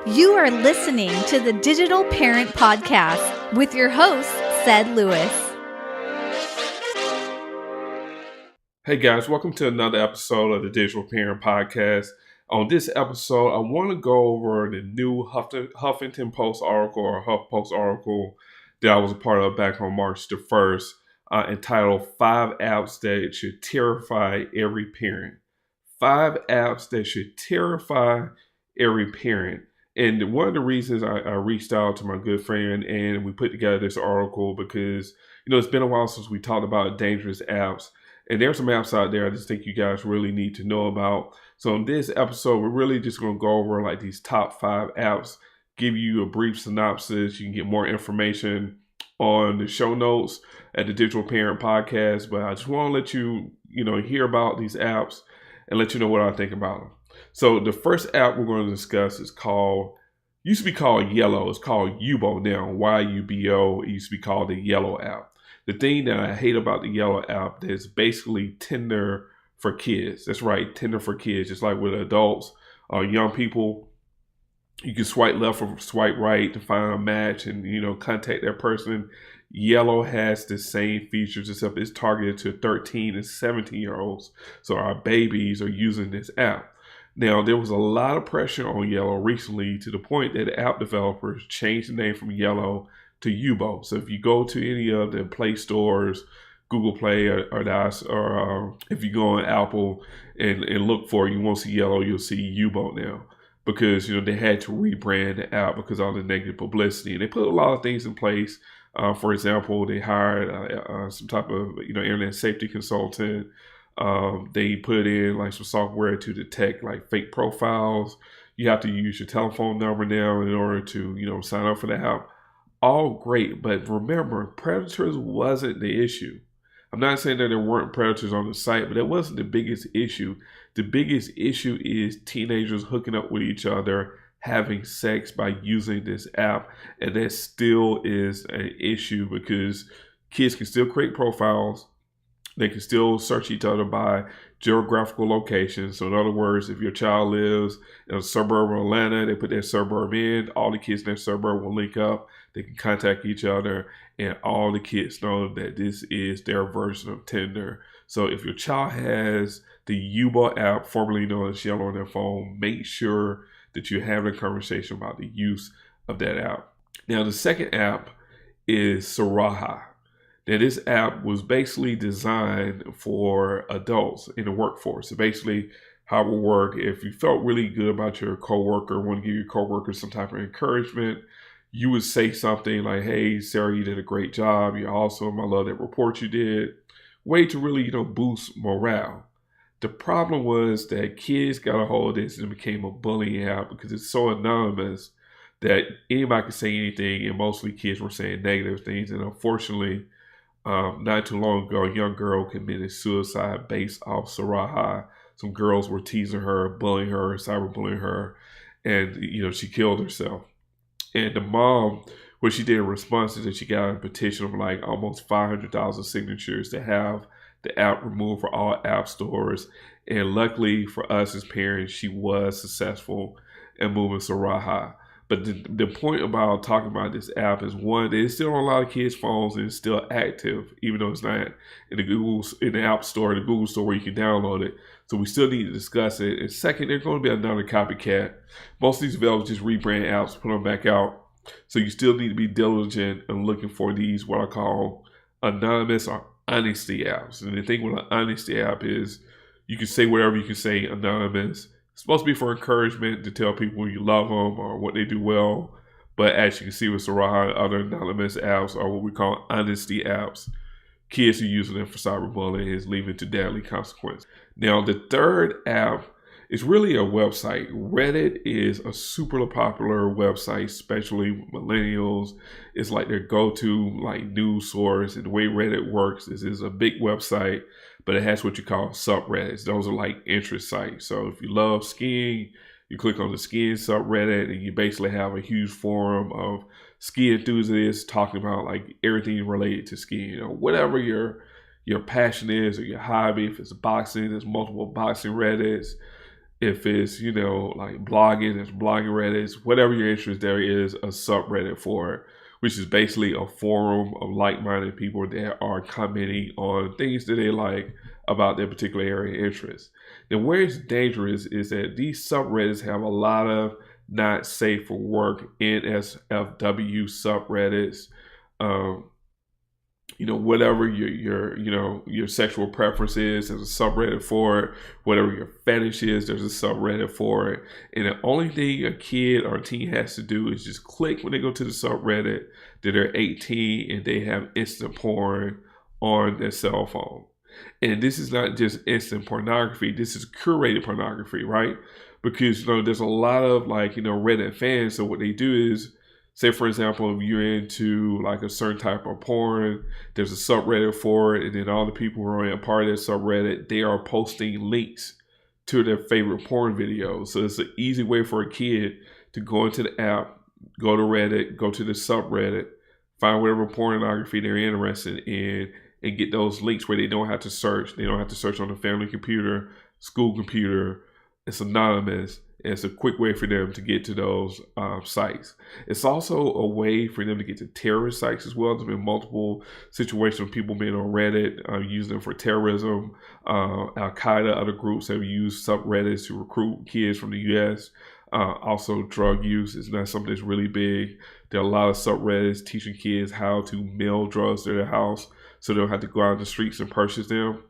You are listening to the Digital Parent Podcast with your host, Ced Lewis. Hey guys, welcome to another episode of the Digital Parent Podcast. On this episode, I want to go over the new Huffington Post article or HuffPost article that I was a part of back on March the 1st, entitled 5 Apps That Should Terrify Every Parent. 5 apps that should terrify every parent. And one of the reasons I reached out to my good friend and we put together this article because, it's been a while since we talked about dangerous apps. And there's some apps out there I just think you guys really need to know about. So in this episode, we're really just going to go over like these top 5 apps, give you a brief synopsis. You can get more information on the show notes at the Digital Parent Podcast. But I just want to let you, hear about these apps and let you know what I think about them. So the first app we're going to discuss is used to be called Yellow. It's called Yubo now, Y-U-B-O. It used to be called the Yellow app. The thing that I hate about the Yellow app is basically Tinder for kids. That's right, Tinder for kids. Just like with adults, young people, you can swipe left or swipe right to find a match and, contact that person. Yellow has the same features, except it's targeted to 13 and 17-year-olds. So our babies are using this app. Now, there was a lot of pressure on Yellow recently to the point that the app developers changed the name from Yellow to Yubo. So if you go to any of the Play stores, Google Play or if you go on Apple and look for it, you won't see Yellow, you'll see Yubo now. Because, they had to rebrand the app because of all the negative publicity. And they put a lot of things in place. For example, they hired some type of, internet safety consultant. They put in like some software to detect like fake profiles. You have to use your telephone number now in order to, sign up for the app. All great, but remember, predators wasn't the issue. I'm not saying that there weren't predators on the site, but that wasn't the biggest issue. The biggest issue is teenagers hooking up with each other, having sex by using this app, and that still is an issue because kids can still create profiles. They can still search each other by geographical location. So in other words, if your child lives in a suburb of Atlanta, they put that suburb in, all the kids in that suburb will link up. They can contact each other and all the kids know that this is their version of Tinder. So if your child has the Yubo app, formerly known as Yellow, on their phone, make sure that you're having a conversation about the use of that app. Now, the second app is SeraHa. Now, this app was basically designed for adults in the workforce. So basically, how it will work, if you felt really good about your coworker, want to give your coworker some type of encouragement, you would say something like, "Hey, Sarah, you did a great job. You're awesome. I love that report you did." Way to really, boost morale. The problem was that kids got a hold of this and it became a bullying app because it's so anonymous that anybody could say anything, and mostly kids were saying negative things. And unfortunately, not too long ago, a young girl committed suicide based off SeraHa. Some girls were teasing her, bullying her, cyberbullying her, and she killed herself. And the mom, what she did in response is that she got a petition of like almost 500,000 signatures to have the app removed for all app stores. And luckily for us as parents, she was successful in moving SeraHa. But the point about talking about this app is, one, it's still on a lot of kids' phones and it's still active, even though it's not in the App Store, the Google Store where you can download it. So we still need to discuss it. And second, there's going to be another copycat. Most of these developers just rebrand apps, put them back out. So you still need to be diligent and looking for these, what I call anonymous or honesty apps. And the thing with an honesty app is you can say whatever you can say anonymous. It's supposed to be for encouragement to tell people you love them or what they do well. But as you can see with SeraHa and other anonymous apps are what we call honesty apps. Kids who are using them for cyberbullying is leading to deadly consequences. Now, the third app is really a website. Reddit is a super popular website, especially millennials. It's like their go-to news source. And the way Reddit works is it's a big website, but it has what you call subreddits. Those are like interest sites. So if you love skiing, you click on the skiing subreddit and you basically have a huge forum of ski enthusiasts talking about everything related to skiing. Whatever your passion is or your hobby. If it's boxing, there's multiple boxing Reddits. If it's, like blogging, there's blogging Reddits, whatever your interest, there is a subreddit for it, which is basically a forum of like-minded people that are commenting on things that they like about their particular area of interest. Now, where it's dangerous is that these subreddits have a lot of not safe for work NSFW subreddits. Whatever your sexual preference is, there's a subreddit for it. Whatever your fetish is, there's a subreddit for it. And the only thing a kid or a teen has to do is just click when they go to the subreddit that they're 18 and they have instant porn on their cell phone. And this is not just instant pornography. This is curated pornography, right? Because, there's a lot of Reddit fans. So what they do is, say, for example, if you're into like a certain type of porn, there's a subreddit for it. And then all the people who are a part of that subreddit, they are posting links to their favorite porn videos. So it's an easy way for a kid to go into the app, go to Reddit, go to the subreddit, find whatever pornography they're interested in, and get those links where they don't have to search. They don't have to search on the family computer, school computer. It's anonymous. And it's a quick way for them to get to those sites. It's also a way for them to get to terrorist sites as well. There's been multiple situations of people being on Reddit using them for terrorism. Al-Qaeda, other groups have used subreddits to recruit kids from the U.S. Also, drug use is not something that's really big. There are a lot of subreddits teaching kids how to mail drugs to their house so they don't have to go out in the streets and purchase them.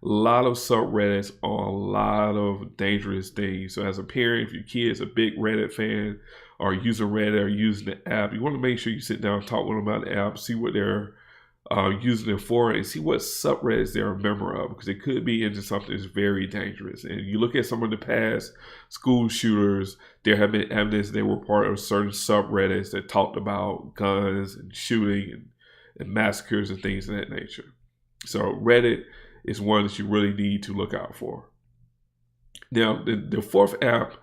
A lot of subreddits on a lot of dangerous things. So as a parent, if your kid's a big Reddit fan or using Reddit or using the app, you want to make sure you sit down and talk with them about the app, see what they're using it for, and see what subreddits they're a member of, because it could be into something that's very dangerous. And you look at some of the past school shooters, there have been evidence they were part of certain subreddits that talked about guns and shooting and massacres and things of that nature. So Reddit is one that you really need to look out for. Now, the fourth app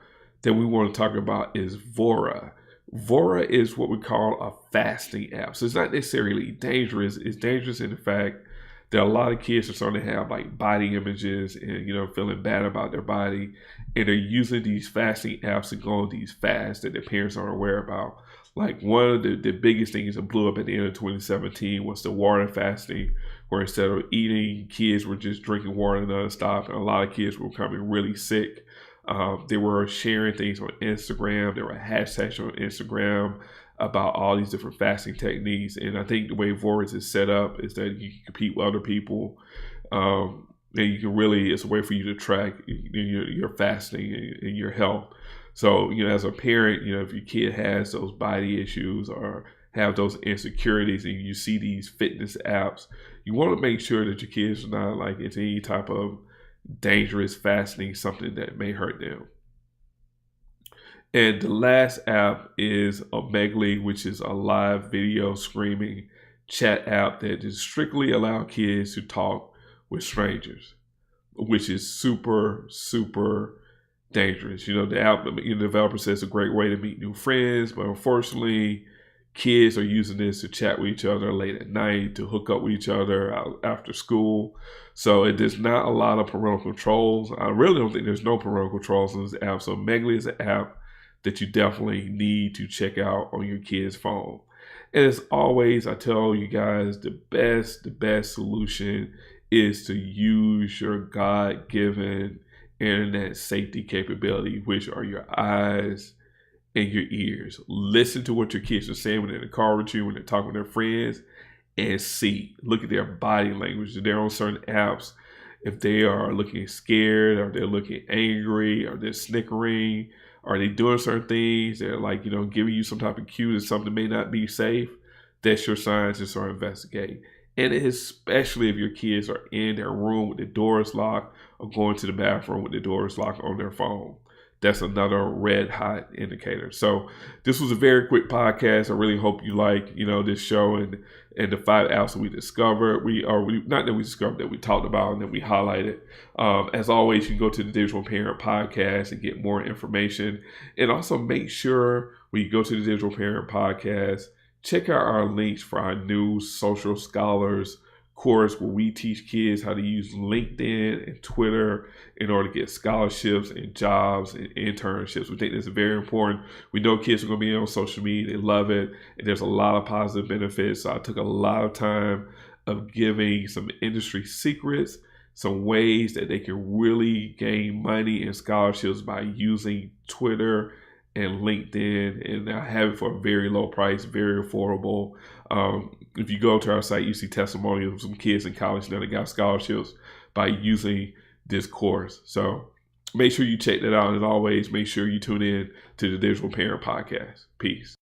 that we want to talk about is Vora. Vora is what we call a fasting app. So it's not necessarily dangerous. It's dangerous in the fact that a lot of kids are starting to have like body images and, feeling bad about their body. And they're using these fasting apps to go on these fasts that their parents aren't aware about. Like one of the biggest things that blew up at the end of 2017 was the water fasting, where instead of eating, kids were just drinking water nonstop, and a lot of kids were becoming really sick. They were sharing things on Instagram. There were hashtags on Instagram about all these different fasting techniques. And I think the way Vora is set up is that you can compete with other people. And you can really, it's a way for you to track your fasting and your health. So, as a parent, if your kid has those body issues or have those insecurities and you see these fitness apps, you want to make sure that your kids are not like into any type of dangerous fasting, something that may hurt them. And the last app is Omegle, which is a live video streaming chat app that just strictly allow kids to talk with strangers, which is super, super dangerous. The app, the developer says it's a great way to meet new friends, but unfortunately, kids are using this to chat with each other late at night, to hook up with each other after school. So it does not a lot of parental controls. I really don't think there's no parental controls in this app. So Omegle is an app that you definitely need to check out on your kid's phone. And as always, I tell you guys, the best solution is to use your God-given internet safety capability, which are your eyes and your ears. Listen to what your kids are saying when they're in the car with you, when they're talking with their friends, and see. Look at their body language. If they're on certain apps, if they are looking scared, or they're looking angry, or they're snickering, are they doing certain things? They're like, giving you some type of cue that something may not be safe. That's your sign to start investigating. And especially if your kids are in their room with the doors locked or going to the bathroom with the doors locked on their phone. That's another red hot indicator. So this was a very quick podcast. I really hope you like, this show and the 5 apps that we discovered. Not that we discovered, that we talked about and that we highlighted. As always, you can go to the Digital Parent Podcast and get more information. And also make sure when you go to the Digital Parent Podcast, check out our links for our new social scholars course where we teach kids how to use LinkedIn and Twitter in order to get scholarships and jobs and internships. We think this is very important. We know kids are going to be on social media. They love it. And there's a lot of positive benefits. So I took a lot of time of giving some industry secrets, some ways that they can really gain money and scholarships by using Twitter and LinkedIn, and I have it for a very low price, very affordable. If you go to our site, you see testimonials of some kids in college now that got scholarships by using this course. So make sure you check that out. As always, make sure you tune in to the Digital Parent Podcast. Peace.